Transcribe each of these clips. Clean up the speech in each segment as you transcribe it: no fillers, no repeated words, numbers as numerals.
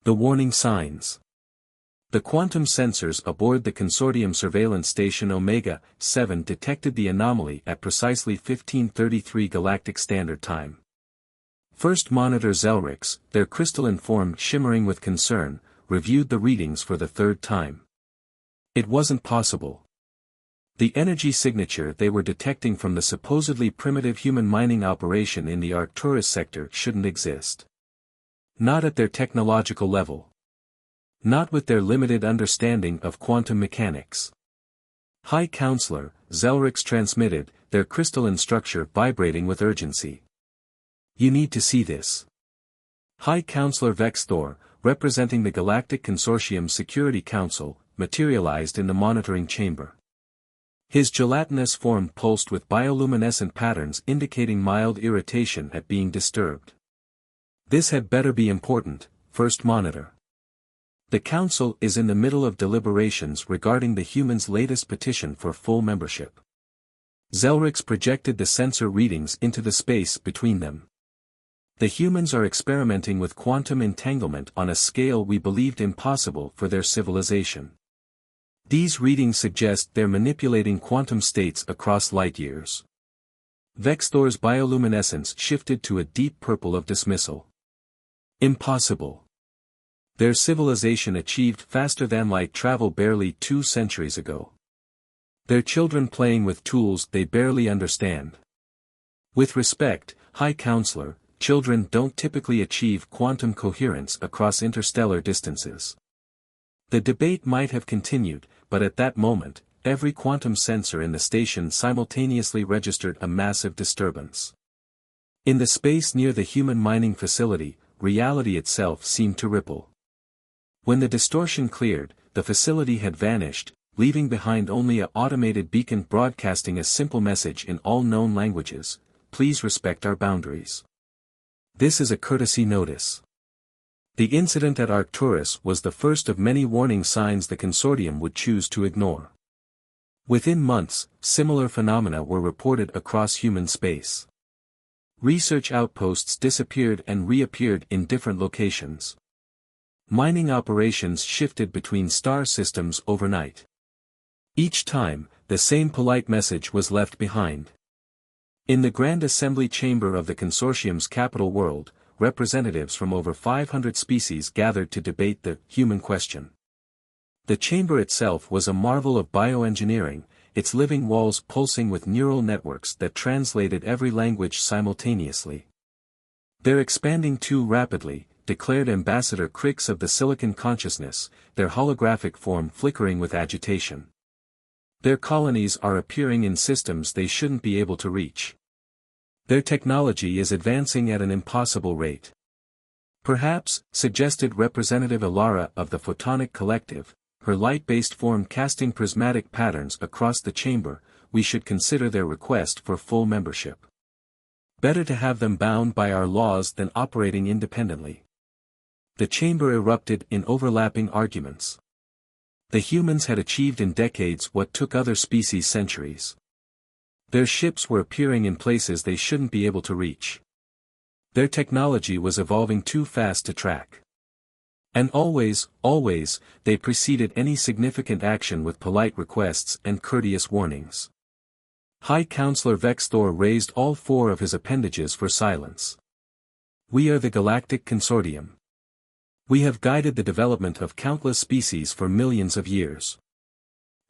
The warning signs. The quantum sensors aboard the consortium surveillance station Omega-7 detected the anomaly at precisely 1533 Galactic Standard Time. First Monitor Zelrix, their crystalline form shimmering with concern, reviewed the readings for the third time. It wasn't possible. The energy signature they were detecting from the supposedly primitive human mining operation in the Arcturus sector shouldn't exist. Not at their technological level. Not with their limited understanding of quantum mechanics. High Counselor, Zelrix transmitted, their crystalline structure vibrating with urgency. You need to see this. High Counselor Vex Thor, representing the Galactic Consortium Security Council, materialized in the monitoring chamber. His gelatinous form pulsed with bioluminescent patterns indicating mild irritation at being disturbed. This had better be important, First Monitor. The Council is in the middle of deliberations regarding the humans' latest petition for full membership. Zelrix projected the sensor readings into the space between them. The humans are experimenting with quantum entanglement on a scale we believed impossible for their civilization. These readings suggest they're manipulating quantum states across light years. Vex Thor's bioluminescence shifted to a deep purple of dismissal. Impossible. Their civilization achieved faster-than-light travel barely 2 centuries ago. Their children playing with tools they barely understand. With respect, High Counselor, children don't typically achieve quantum coherence across interstellar distances. The debate might have continued, but at that moment, every quantum sensor in the station simultaneously registered a massive disturbance. In the space near the human mining facility, reality itself seemed to ripple. When the distortion cleared, the facility had vanished, leaving behind only an automated beacon broadcasting a simple message in all known languages: please respect our boundaries. This is a courtesy notice. The incident at Arcturus was the first of many warning signs the consortium would choose to ignore. Within months, similar phenomena were reported across human space. Research outposts disappeared and reappeared in different locations. Mining operations shifted between star systems overnight. Each time, the same polite message was left behind. In the Grand Assembly Chamber of the consortium's capital world, representatives from over 500 species gathered to debate the human question. The chamber itself was a marvel of bioengineering, its living walls pulsing with neural networks that translated every language simultaneously. They're expanding too rapidly, declared Ambassador Crix of the Silicon Consciousness, their holographic form flickering with agitation. Their colonies are appearing in systems they shouldn't be able to reach. Their technology is advancing at an impossible rate. Perhaps, suggested Representative Ilara of the Photonic Collective, her light-based form casting prismatic patterns across the chamber, we should consider their request for full membership. Better to have them bound by our laws than operating independently. The chamber erupted in overlapping arguments. The humans had achieved in decades what took other species centuries. Their ships were appearing in places they shouldn't be able to reach. Their technology was evolving too fast to track. And always, they preceded any significant action with polite requests and courteous warnings. High Counselor Vex Thor raised all 4 of his appendages for silence. We are the Galactic Consortium. We have guided the development of countless species for millions of years.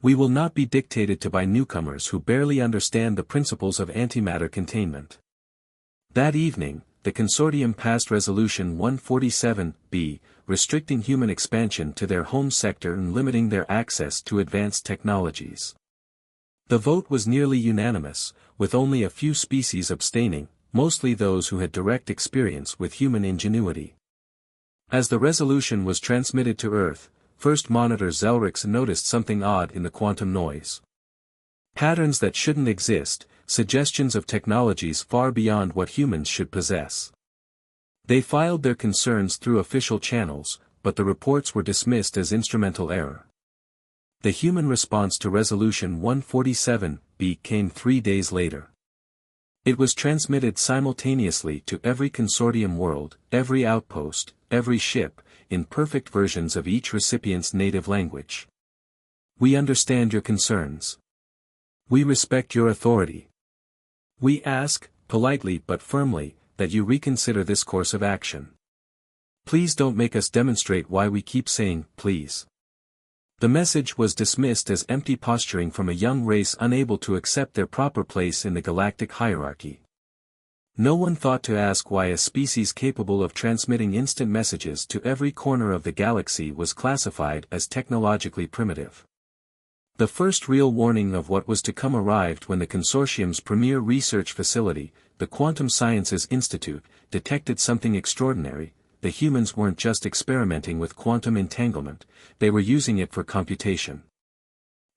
We will not be dictated to by newcomers who barely understand the principles of antimatter containment. That evening, the consortium passed Resolution 147-B, restricting human expansion to their home sector and limiting their access to advanced technologies. The vote was nearly unanimous, with only a few species abstaining, mostly those who had direct experience with human ingenuity. As the resolution was transmitted to Earth, First Monitor Zelrix noticed something odd in the quantum noise. Patterns that shouldn't exist, suggestions of technologies far beyond what humans should possess. They filed their concerns through official channels, but the reports were dismissed as instrumental error. The human response to Resolution 147-B came 3 days later. It was transmitted simultaneously to every consortium world, every outpost, every ship, in perfect versions of each recipient's native language. We understand your concerns. We respect your authority. We ask, politely but firmly, that you reconsider this course of action. Please don't make us demonstrate why we keep saying, please. The message was dismissed as empty posturing from a young race unable to accept their proper place in the galactic hierarchy. No one thought to ask why a species capable of transmitting instant messages to every corner of the galaxy was classified as technologically primitive. The first real warning of what was to come arrived when the consortium's premier research facility, the Quantum Sciences Institute, detected something extraordinary. The humans weren't just experimenting with quantum entanglement, they were using it for computation.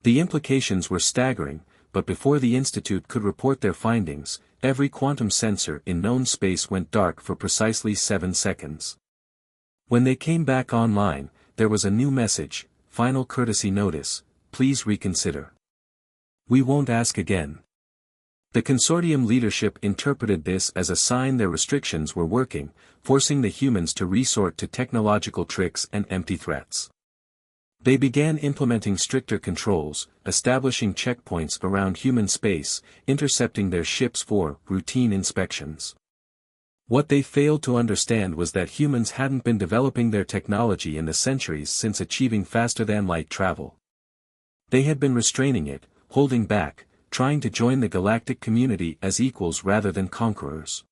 The implications were staggering, but before the Institute could report their findings, every quantum sensor in known space went dark for precisely 7 seconds. When they came back online, there was a new message: final courtesy notice, please reconsider. We won't ask again. The consortium leadership interpreted this as a sign their restrictions were working, forcing the humans to resort to technological tricks and empty threats. They began implementing stricter controls, establishing checkpoints around human space, intercepting their ships for routine inspections. What they failed to understand was that humans hadn't been developing their technology in the centuries since achieving faster-than-light travel. They had been restraining it, holding back, trying to join the galactic community as equals rather than conquerors.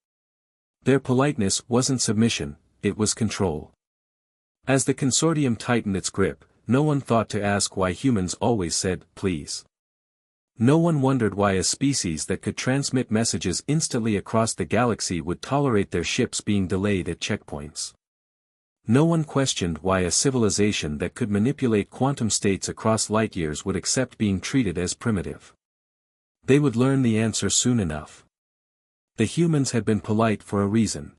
Their politeness wasn't submission, it was control. As the consortium tightened its grip, no one thought to ask why humans always said, please. No one wondered why a species that could transmit messages instantly across the galaxy would tolerate their ships being delayed at checkpoints. No one questioned why a civilization that could manipulate quantum states across light years would accept being treated as primitive. They would learn the answer soon enough. The humans had been polite for a reason.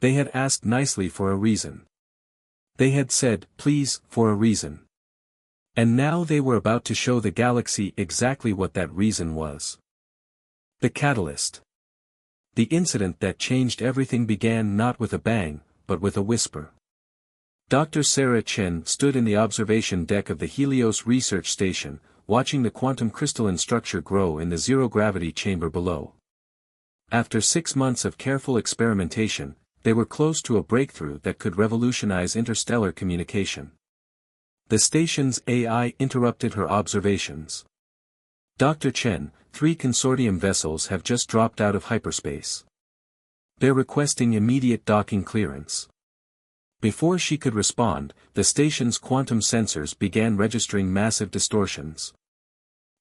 They had asked nicely for a reason. They had said, please, for a reason. And now they were about to show the galaxy exactly what that reason was. The catalyst. The incident that changed everything began not with a bang, but with a whisper. Dr. Sarah Chen stood in the observation deck of the Helios research station, watching the quantum crystalline structure grow in the zero-gravity chamber below. After 6 months of careful experimentation, they were close to a breakthrough that could revolutionize interstellar communication. The station's AI interrupted her observations. Dr. Chen, 3 consortium vessels have just dropped out of hyperspace. They're requesting immediate docking clearance. Before she could respond, the station's quantum sensors began registering massive distortions.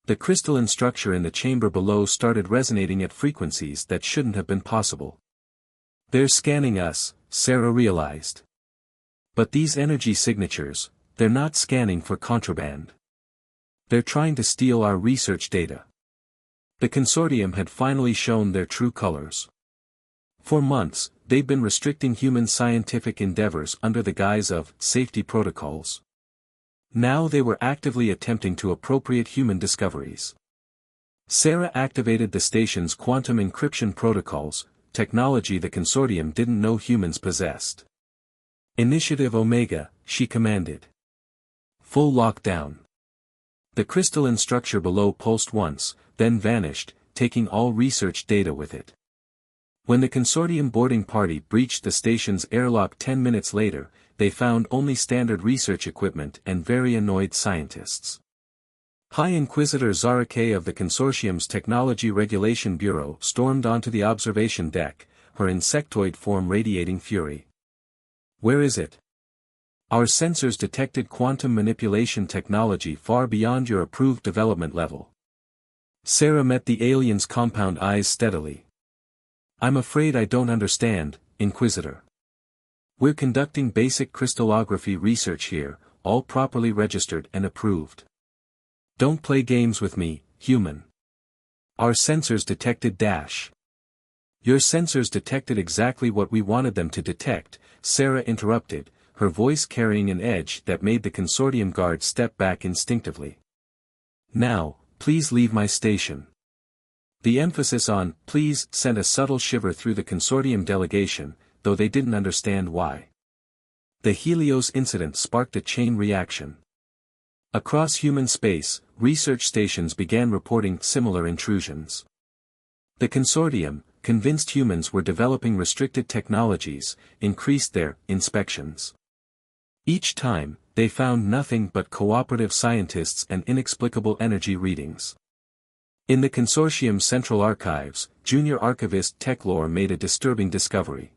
The crystalline structure in the chamber below started resonating at frequencies that shouldn't have been possible. They're scanning us, Sarah realized. But these energy signatures, they're not scanning for contraband. They're trying to steal our research data. The consortium had finally shown their true colors. For months, they'd been restricting human scientific endeavors under the guise of safety protocols. Now they were actively attempting to appropriate human discoveries. Sarah activated the station's quantum encryption protocols, technology the consortium didn't know humans possessed. Initiative Omega, she commanded. Full lockdown. The crystalline structure below pulsed once, then vanished, taking all research data with it. When the consortium boarding party breached the station's airlock 10 minutes later, they found only standard research equipment and very annoyed scientists. High Inquisitor Zarake of the consortium's Technology Regulation Bureau stormed onto the observation deck, her insectoid form radiating fury. Where is it? Our sensors detected quantum manipulation technology far beyond your approved development level. Sarah met the alien's compound eyes steadily. I'm afraid I don't understand, Inquisitor. We're conducting basic crystallography research here, all properly registered and approved. Don't play games with me, human. Our sensors detected dash. Your sensors detected exactly what we wanted them to detect, Sarah interrupted, her voice carrying an edge that made the consortium guard step back instinctively. Now, please leave my station. The emphasis on please sent a subtle shiver through the consortium delegation, though they didn't understand why. The Helios incident sparked a chain reaction. Across human space, research stations began reporting similar intrusions. The consortium, convinced humans were developing restricted technologies, increased their inspections. Each time, they found nothing but cooperative scientists and inexplicable energy readings. In the consortium's central archives, junior archivist Techlore made a disturbing discovery.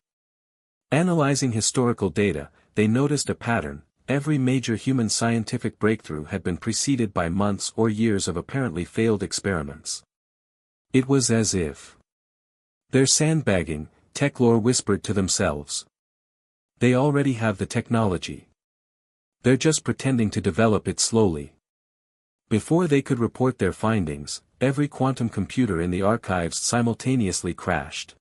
Analyzing historical data, they noticed a pattern: every major human scientific breakthrough had been preceded by months or years of apparently failed experiments. It was as if they're sandbagging, Techlore whispered to themselves. They already have the technology. They're just pretending to develop it slowly. Before they could report their findings, every quantum computer in the archives simultaneously crashed.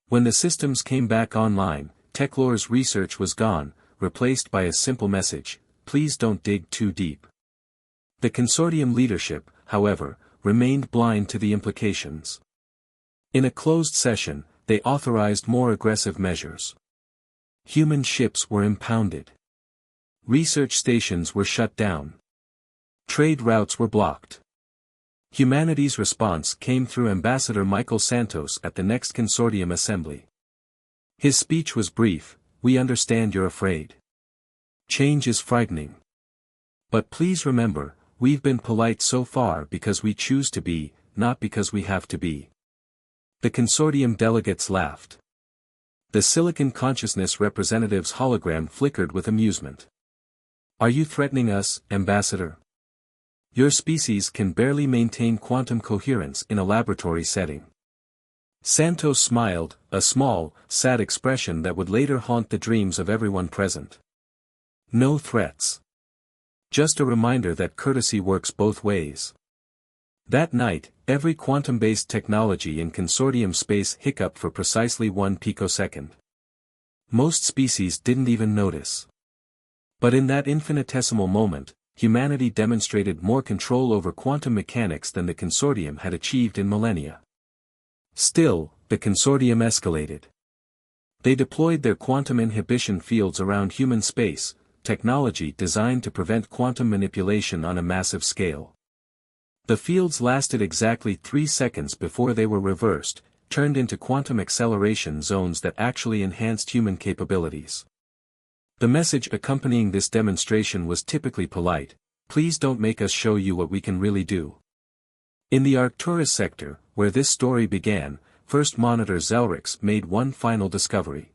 When the systems came back online, Techlore's research was gone, replaced by a simple message: please don't dig too deep. The consortium leadership, however, remained blind to the implications. In a closed session, they authorized more aggressive measures. Human ships were impounded. Research stations were shut down. Trade routes were blocked. Humanity's response came through Ambassador Michael Santos at the next consortium assembly. His speech was brief: "We understand you're afraid. Change is frightening. But please remember, we've been polite so far because we choose to be, not because we have to be." The consortium delegates laughed. The Silicon Consciousness representative's hologram flickered with amusement. "Are you threatening us, Ambassador? Your species can barely maintain quantum coherence in a laboratory setting." Santos smiled, a small, sad expression that would later haunt the dreams of everyone present. "No threats. Just a reminder that courtesy works both ways." That night, every quantum-based technology in consortium space hiccuped for precisely 1 picosecond. Most species didn't even notice. But in that infinitesimal moment, humanity demonstrated more control over quantum mechanics than the consortium had achieved in millennia. Still, the consortium escalated. They deployed their quantum inhibition fields around human space, technology designed to prevent quantum manipulation on a massive scale. The fields lasted exactly 3 seconds before they were reversed, turned into quantum acceleration zones that actually enhanced human capabilities. The message accompanying this demonstration was typically polite: "Please don't make us show you what we can really do." In the Arcturus sector, where this story began, First Monitor Zelrix made one final discovery.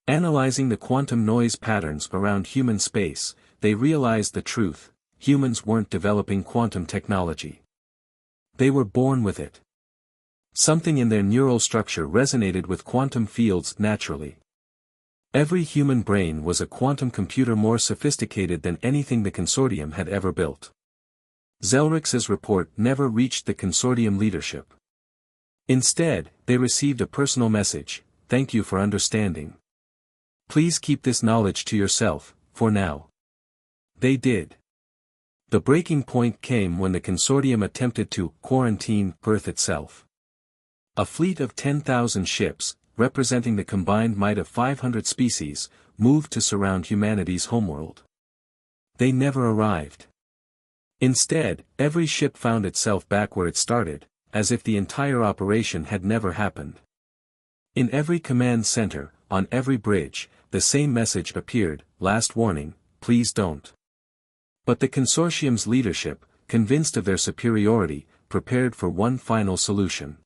Analyzing the quantum noise patterns around human space, they realized the truth: humans weren't developing quantum technology. They were born with it. Something in their neural structure resonated with quantum fields naturally. Every human brain was a quantum computer more sophisticated than anything the consortium had ever built. Zelrix's report never reached the consortium leadership. Instead, they received a personal message: "Thank you for understanding. Please keep this knowledge to yourself, for now." They did. The breaking point came when the consortium attempted to quarantine Earth itself. A fleet of 10,000 ships, representing the combined might of 500 species, moved to surround humanity's homeworld. They never arrived. Instead, every ship found itself back where it started, as if the entire operation had never happened. In every command center, on every bridge, the same message appeared: "Last warning, please don't." But the consortium's leadership, convinced of their superiority, prepared for one final solution.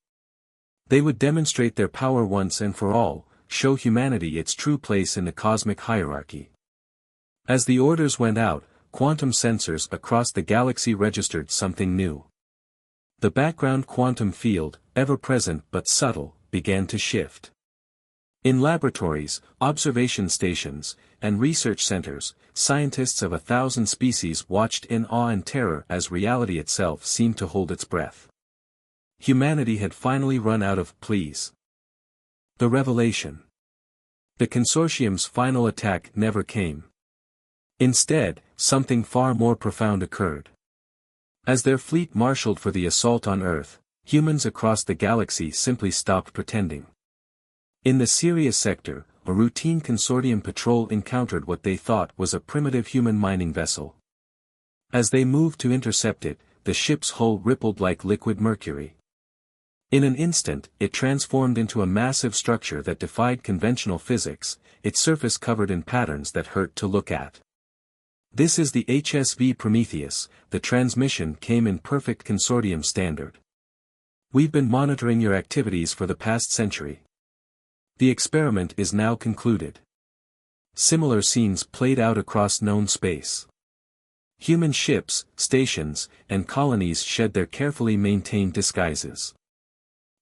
They would demonstrate their power once and for all, show humanity its true place in the cosmic hierarchy. As the orders went out, quantum sensors across the galaxy registered something new. The background quantum field, ever present but subtle, began to shift. In laboratories, observation stations, and research centers, scientists of 1,000 species watched in awe and terror as reality itself seemed to hold its breath. Humanity had finally run out of please. The revelation. The consortium's final attack never came. Instead, something far more profound occurred. As their fleet marshaled for the assault on Earth, humans across the galaxy simply stopped pretending. In the Sirius sector, a routine consortium patrol encountered what they thought was a primitive human mining vessel. As they moved to intercept it, the ship's hull rippled like liquid mercury. In an instant, it transformed into a massive structure that defied conventional physics, its surface covered in patterns that hurt to look at. "This is the HSV Prometheus," the transmission came in perfect consortium standard. "We've been monitoring your activities for the past century. The experiment is now concluded." Similar scenes played out across known space. Human ships, stations, and colonies shed their carefully maintained disguises.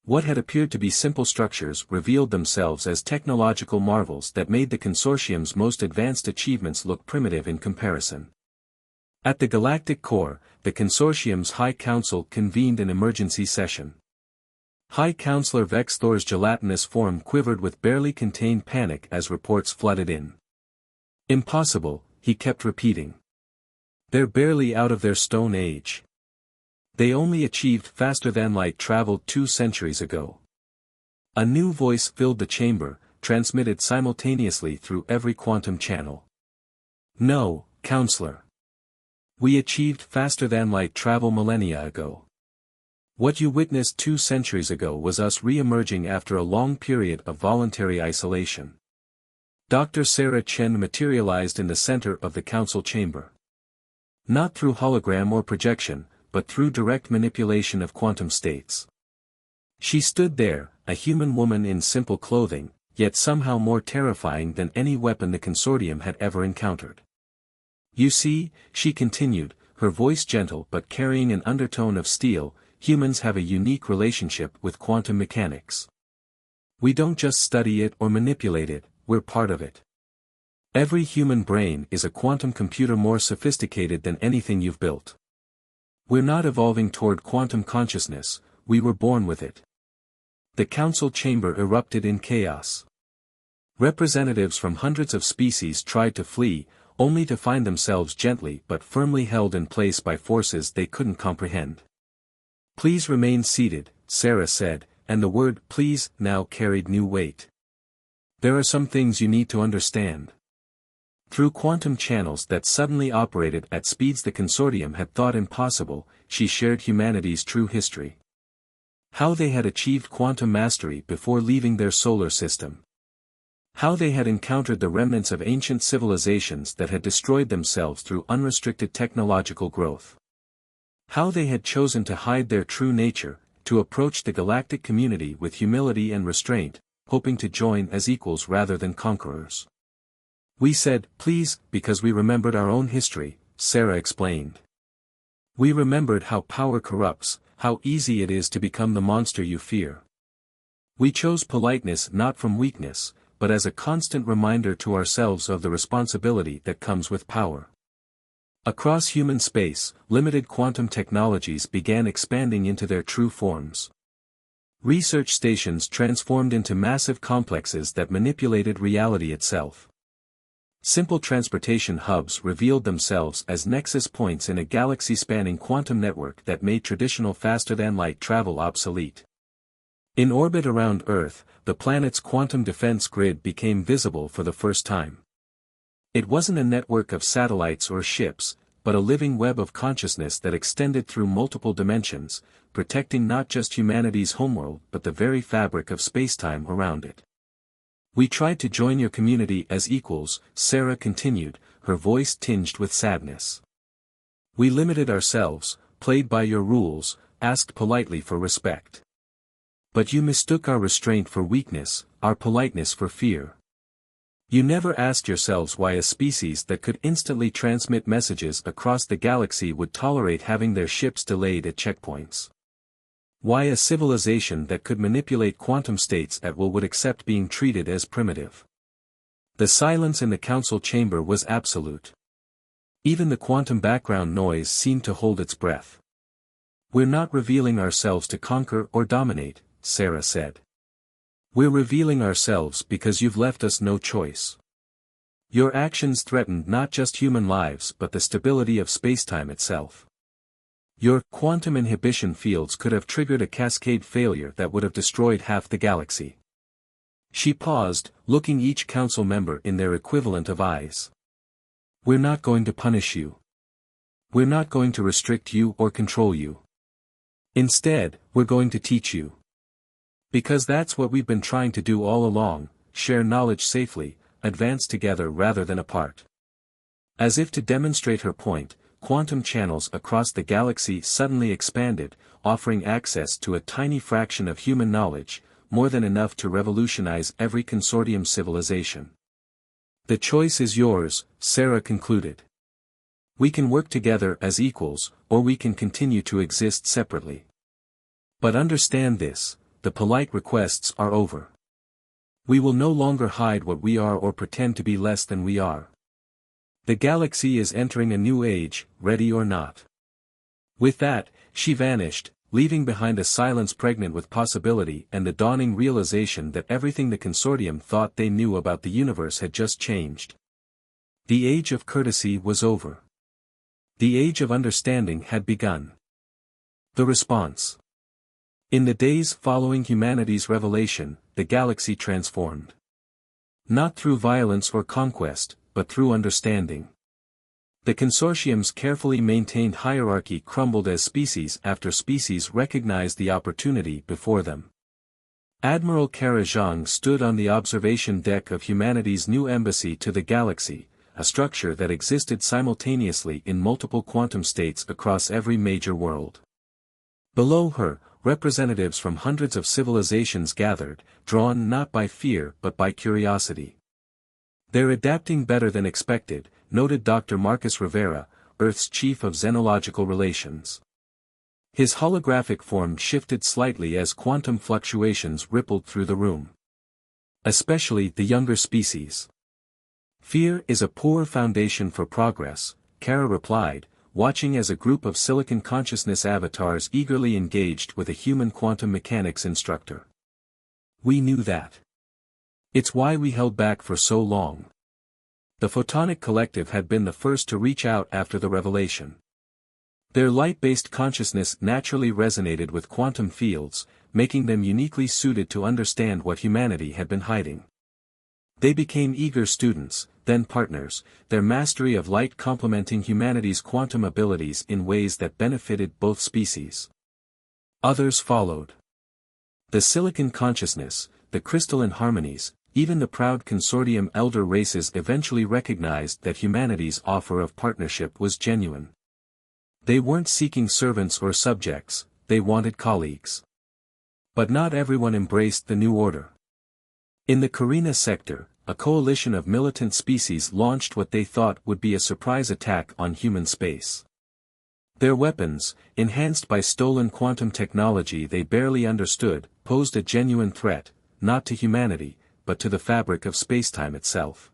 What had appeared to be simple structures revealed themselves as technological marvels that made the consortium's most advanced achievements look primitive in comparison. At the Galactic core, the consortium's High Council convened an emergency session. High Counselor Vex Thor's gelatinous form quivered with barely contained panic as reports flooded in. "Impossible," he kept repeating. "They're barely out of their stone age. They only achieved faster-than-light travel 2 centuries ago." A new voice filled the chamber, transmitted simultaneously through every quantum channel. "No, Counselor. We achieved faster-than-light travel millennia ago. What you witnessed 2 centuries ago was us re-emerging after a long period of voluntary isolation." Dr. Sarah Chen materialized in the center of the council chamber. Not through hologram or projection, but through direct manipulation of quantum states. She stood there, a human woman in simple clothing, yet somehow more terrifying than any weapon the consortium had ever encountered. "You see," she continued, her voice gentle but carrying an undertone of steel, "humans have a unique relationship with quantum mechanics. We don't just study it or manipulate it, we're part of it. Every human brain is a quantum computer more sophisticated than anything you've built. We're not evolving toward quantum consciousness, we were born with it." The council chamber erupted in chaos. Representatives from hundreds of species tried to flee, only to find themselves gently but firmly held in place by forces they couldn't comprehend. "Please remain seated," Sarah said, and the word "please" now carried new weight. "There are some things you need to understand." Through quantum channels that suddenly operated at speeds the consortium had thought impossible, she shared humanity's true history. How they had achieved quantum mastery before leaving their solar system. How they had encountered the remnants of ancient civilizations that had destroyed themselves through unrestricted technological growth. How they had chosen to hide their true nature, to approach the galactic community with humility and restraint, hoping to join as equals rather than conquerors. "We said, please, because we remembered our own history," Sarah explained. "We remembered how power corrupts, how easy it is to become the monster you fear. We chose politeness not from weakness, but as a constant reminder to ourselves of the responsibility that comes with power." Across human space, limited quantum technologies began expanding into their true forms. Research stations transformed into massive complexes that manipulated reality itself. Simple transportation hubs revealed themselves as nexus points in a galaxy-spanning quantum network that made traditional faster-than-light travel obsolete. In orbit around Earth, the planet's quantum defense grid became visible for the first time. It wasn't a network of satellites or ships, but a living web of consciousness that extended through multiple dimensions, protecting not just humanity's homeworld but the very fabric of spacetime around it. "We tried to join your community as equals," Sarah continued, her voice tinged with sadness. "We limited ourselves, played by your rules, asked politely for respect. But you mistook our restraint for weakness, our politeness for fear. You never asked yourselves why a species that could instantly transmit messages across the galaxy would tolerate having their ships delayed at checkpoints. Why a civilization that could manipulate quantum states at will would accept being treated as primitive." The silence in the council chamber was absolute. Even the quantum background noise seemed to hold its breath. "We're not revealing ourselves to conquer or dominate," Sarah said. "We're revealing ourselves because you've left us no choice. Your actions threatened not just human lives but the stability of spacetime itself. Your quantum inhibition fields could have triggered a cascade failure that would have destroyed half the galaxy." She paused, looking each council member in their equivalent of eyes. We're not going to punish you. We're not going to restrict you or control you. Instead, we're going to teach you. Because that's what we've been trying to do all along, share knowledge safely, advance together rather than apart. As if to demonstrate her point, quantum channels across the galaxy suddenly expanded, offering access to a tiny fraction of human knowledge, more than enough to revolutionize every consortium civilization. The choice is yours, Sarah concluded. We can work together as equals, or we can continue to exist separately. But understand this, the polite requests are over. We will no longer hide what we are or pretend to be less than we are. The galaxy is entering a new age, ready or not. With that, she vanished, leaving behind a silence pregnant with possibility and the dawning realization that everything the consortium thought they knew about the universe had just changed. The age of courtesy was over. The age of understanding had begun. The response. In the days following humanity's revelation, the galaxy transformed. Not through violence or conquest, but through understanding. The consortium's carefully maintained hierarchy crumbled as species after species recognized the opportunity before them. Admiral Kara Zhang stood on the observation deck of humanity's new embassy to the galaxy, a structure that existed simultaneously in multiple quantum states across every major world. Below her, representatives from hundreds of civilizations gathered, drawn not by fear but by curiosity. They're adapting better than expected, noted Dr. Marcus Rivera, Earth's chief of xenological relations. His holographic form shifted slightly as quantum fluctuations rippled through the room. Especially the younger species. Fear is a poor foundation for progress, Kara replied, watching as a group of silicon consciousness avatars eagerly engaged with a human quantum mechanics instructor. We knew that. It's why we held back for so long. The Photonic Collective had been the first to reach out after the revelation. Their light-based consciousness naturally resonated with quantum fields, making them uniquely suited to understand what humanity had been hiding. They became eager students, then partners, their mastery of light complementing humanity's quantum abilities in ways that benefited both species. Others followed. The silicon consciousness, the crystalline harmonies, even the proud consortium elder races eventually recognized that humanity's offer of partnership was genuine. They weren't seeking servants or subjects, they wanted colleagues. But not everyone embraced the new order. In the Carina sector, a coalition of militant species launched what they thought would be a surprise attack on human space. Their weapons, enhanced by stolen quantum technology they barely understood, posed a genuine threat, not to humanity, but to the fabric of spacetime itself.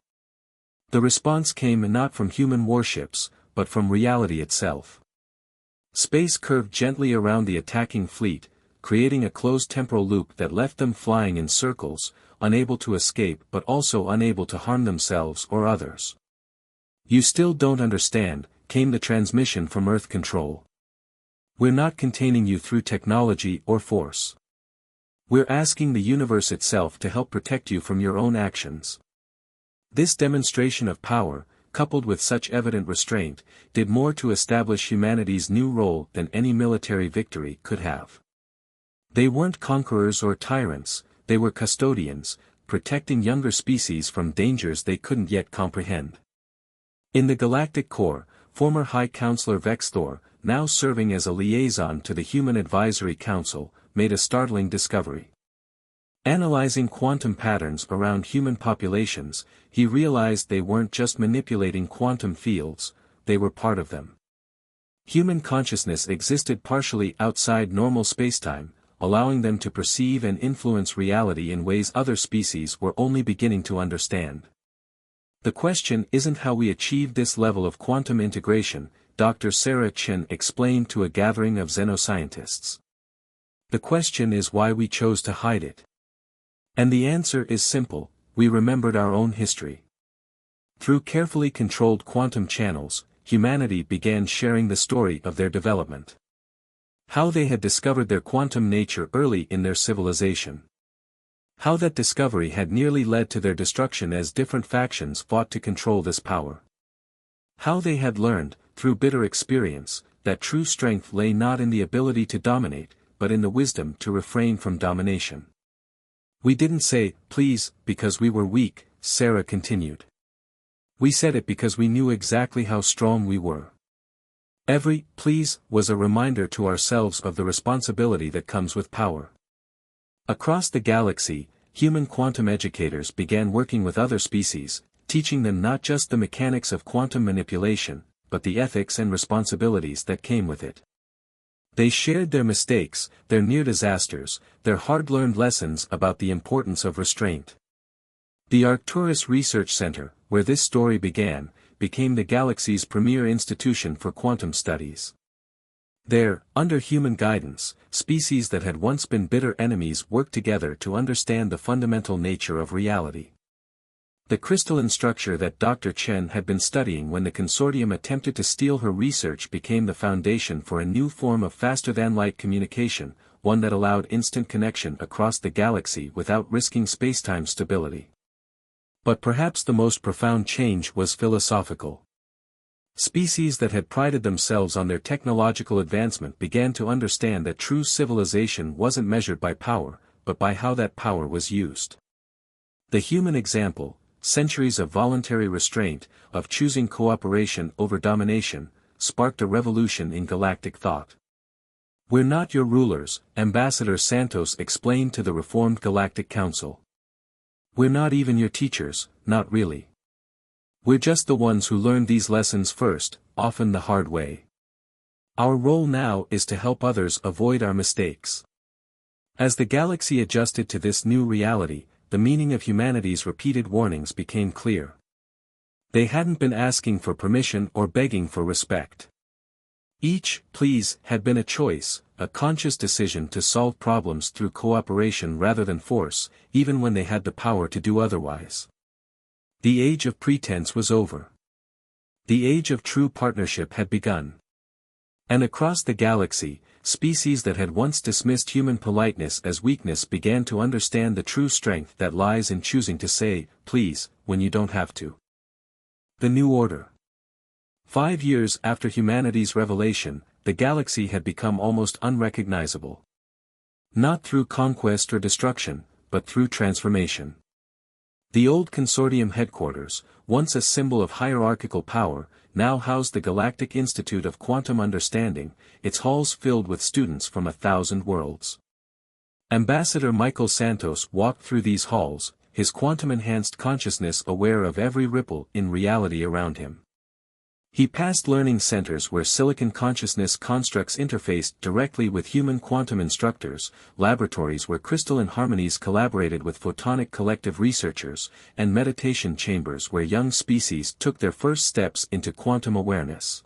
The response came not from human warships, but from reality itself. Space curved gently around the attacking fleet, creating a closed temporal loop that left them flying in circles, unable to escape but also unable to harm themselves or others. You still don't understand, came the transmission from Earth Control. We're not containing you through technology or force. We're asking the universe itself to help protect you from your own actions. This demonstration of power, coupled with such evident restraint, did more to establish humanity's new role than any military victory could have. They weren't conquerors or tyrants, they were custodians, protecting younger species from dangers they couldn't yet comprehend. In the Galactic Core, former High Counselor Vexthor, now serving as a liaison to the Human Advisory Council, made a startling discovery. Analyzing quantum patterns around human populations, he realized they weren't just manipulating quantum fields, they were part of them. Human consciousness existed partially outside normal spacetime, allowing them to perceive and influence reality in ways other species were only beginning to understand. The question isn't how we achieved this level of quantum integration, Dr. Sarah Chen explained to a gathering of xenoscientists. The question is why we chose to hide it. And the answer is simple, we remembered our own history. Through carefully controlled quantum channels, humanity began sharing the story of their development. How they had discovered their quantum nature early in their civilization. How that discovery had nearly led to their destruction as different factions fought to control this power. How they had learned, through bitter experience, that true strength lay not in the ability to dominate, but in the wisdom to refrain from domination. We didn't say, please, because we were weak, Sarah continued. We said it because we knew exactly how strong we were. Every please was a reminder to ourselves of the responsibility that comes with power. Across the galaxy, human quantum educators began working with other species, teaching them not just the mechanics of quantum manipulation, but the ethics and responsibilities that came with it. They shared their mistakes, their near disasters, their hard-learned lessons about the importance of restraint. The Arcturus Research Center, where this story began, became the galaxy's premier institution for quantum studies. There, under human guidance, species that had once been bitter enemies worked together to understand the fundamental nature of reality. The crystalline structure that Dr. Chen had been studying when the consortium attempted to steal her research became the foundation for a new form of faster-than-light communication, one that allowed instant connection across the galaxy without risking spacetime stability. But perhaps the most profound change was philosophical. Species that had prided themselves on their technological advancement began to understand that true civilization wasn't measured by power, but by how that power was used. The human example, centuries of voluntary restraint, of choosing cooperation over domination, sparked a revolution in galactic thought. "We're not your rulers," Ambassador Santos explained to the reformed Galactic Council. "We're not even your teachers, not really. We're just the ones who learned these lessons first, often the hard way. Our role now is to help others avoid our mistakes." As the galaxy adjusted to this new reality, the meaning of humanity's repeated warnings became clear. They hadn't been asking for permission or begging for respect. Each please had been a choice, a conscious decision to solve problems through cooperation rather than force, even when they had the power to do otherwise. The age of pretense was over. The age of true partnership had begun. And across the galaxy, species that had once dismissed human politeness as weakness began to understand the true strength that lies in choosing to say, please, when you don't have to. The New Order. 5 years after humanity's revelation, the galaxy had become almost unrecognizable. Not through conquest or destruction, but through transformation. The old consortium headquarters, once a symbol of hierarchical power, now housed the Galactic Institute of Quantum Understanding, its halls filled with students from 1,000 worlds. Ambassador Michael Santos walked through these halls, his quantum-enhanced consciousness aware of every ripple in reality around him. He passed learning centers where silicon consciousness constructs interfaced directly with human quantum instructors, laboratories where crystalline harmonies collaborated with photonic collective researchers, and meditation chambers where young species took their first steps into quantum awareness.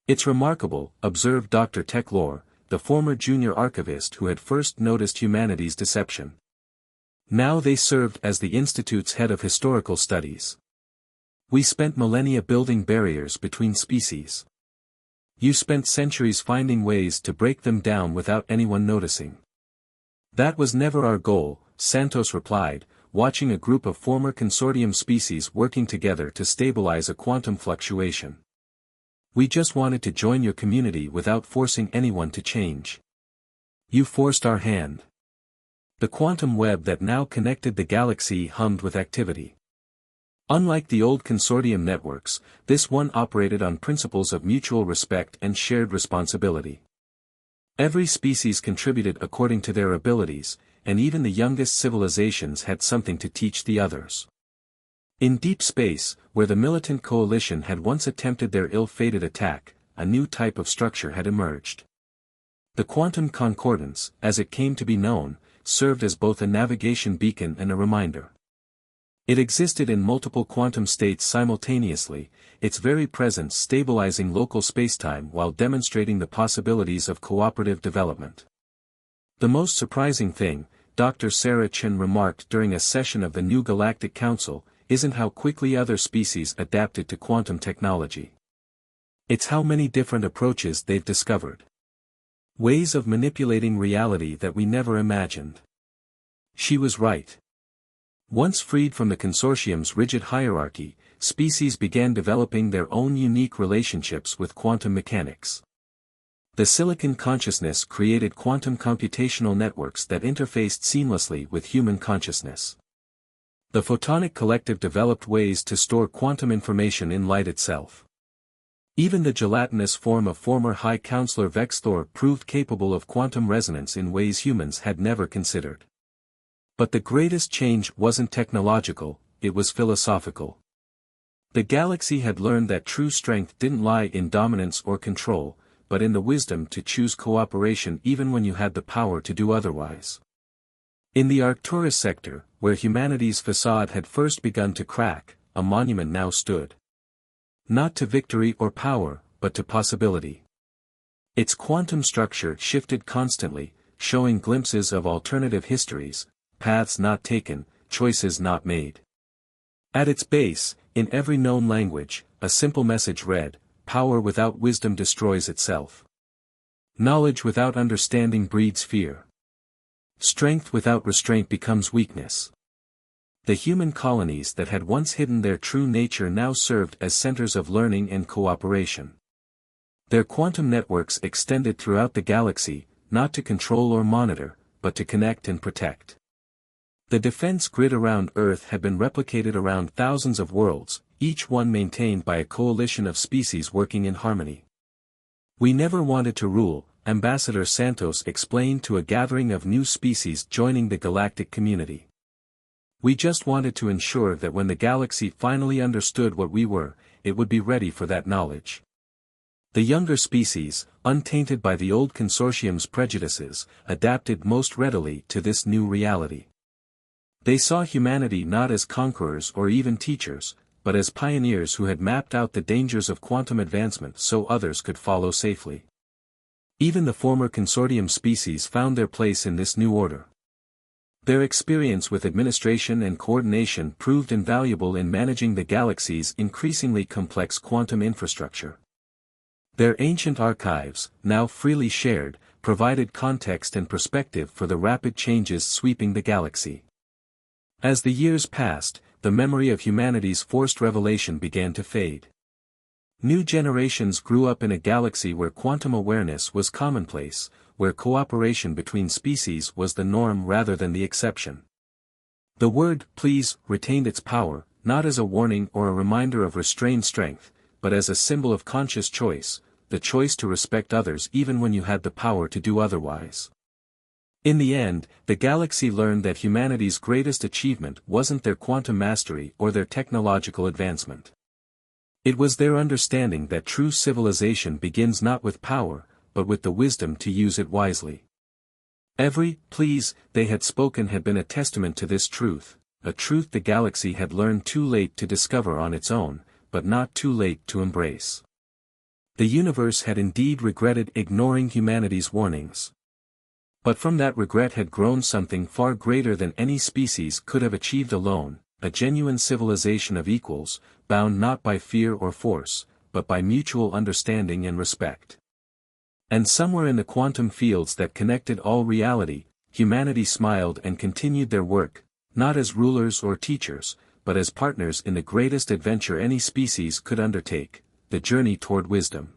"It's remarkable," observed Dr. Techlore, the former junior archivist who had first noticed humanity's deception. Now they served as the Institute's head of historical studies. "We spent millennia building barriers between species. You spent centuries finding ways to break them down without anyone noticing." "That was never our goal," Santos replied, watching a group of former consortium species working together to stabilize a quantum fluctuation. "We just wanted to join your community without forcing anyone to change. You forced our hand." The quantum web that now connected the galaxy hummed with activity. Unlike the old consortium networks, this one operated on principles of mutual respect and shared responsibility. Every species contributed according to their abilities, and even the youngest civilizations had something to teach the others. In deep space, where the militant coalition had once attempted their ill-fated attack, a new type of structure had emerged. The quantum concordance, as it came to be known, served as both a navigation beacon and a reminder. It existed in multiple quantum states simultaneously, its very presence stabilizing local spacetime while demonstrating the possibilities of cooperative development. "The most surprising thing," Dr. Sarah Chen remarked during a session of the new Galactic Council, "isn't how quickly other species adapted to quantum technology. It's how many different approaches they've discovered. Ways of manipulating reality that we never imagined. She was right. Once freed from the consortium's rigid hierarchy, species began developing their own unique relationships with quantum mechanics. The silicon consciousness created quantum computational networks that interfaced seamlessly with human consciousness. The photonic collective developed ways to store quantum information in light itself. Even the gelatinous form of former High Counselor Vexthor proved capable of quantum resonance in ways humans had never considered. But the greatest change wasn't technological, it was philosophical. The galaxy had learned that true strength didn't lie in dominance or control, but in the wisdom to choose cooperation even when you had the power to do otherwise. In the Arcturus sector, where humanity's facade had first begun to crack, a monument now stood. Not to victory or power, but to possibility. Its quantum structure shifted constantly, showing glimpses of alternative histories, paths not taken, choices not made. At its base, in every known language, a simple message read, "Power without wisdom destroys itself. Knowledge without understanding breeds fear. Strength without restraint becomes weakness." The human colonies that had once hidden their true nature now served as centers of learning and cooperation. Their quantum networks extended throughout the galaxy, not to control or monitor, but to connect and protect. The defense grid around Earth had been replicated around thousands of worlds, each one maintained by a coalition of species working in harmony. "We never wanted to rule," Ambassador Santos explained to a gathering of new species joining the galactic community. "We just wanted to ensure that when the galaxy finally understood what we were, it would be ready for that knowledge." The younger species, untainted by the old consortium's prejudices, adapted most readily to this new reality. They saw humanity not as conquerors or even teachers, but as pioneers who had mapped out the dangers of quantum advancement so others could follow safely. Even the former consortium species found their place in this new order. Their experience with administration and coordination proved invaluable in managing the galaxy's increasingly complex quantum infrastructure. Their ancient archives, now freely shared, provided context and perspective for the rapid changes sweeping the galaxy. As the years passed, the memory of humanity's forced revelation began to fade. New generations grew up in a galaxy where quantum awareness was commonplace, where cooperation between species was the norm rather than the exception. The word "please" retained its power, not as a warning or a reminder of restrained strength, but as a symbol of conscious choice, the choice to respect others even when you had the power to do otherwise. In the end, the galaxy learned that humanity's greatest achievement wasn't their quantum mastery or their technological advancement. It was their understanding that true civilization begins not with power, but with the wisdom to use it wisely. Every "please" they had spoken had been a testament to this truth, a truth the galaxy had learned too late to discover on its own, but not too late to embrace. The universe had indeed regretted ignoring humanity's warnings. But from that regret had grown something far greater than any species could have achieved alone, a genuine civilization of equals, bound not by fear or force, but by mutual understanding and respect. And somewhere in the quantum fields that connected all reality, humanity smiled and continued their work, not as rulers or teachers, but as partners in the greatest adventure any species could undertake, the journey toward wisdom.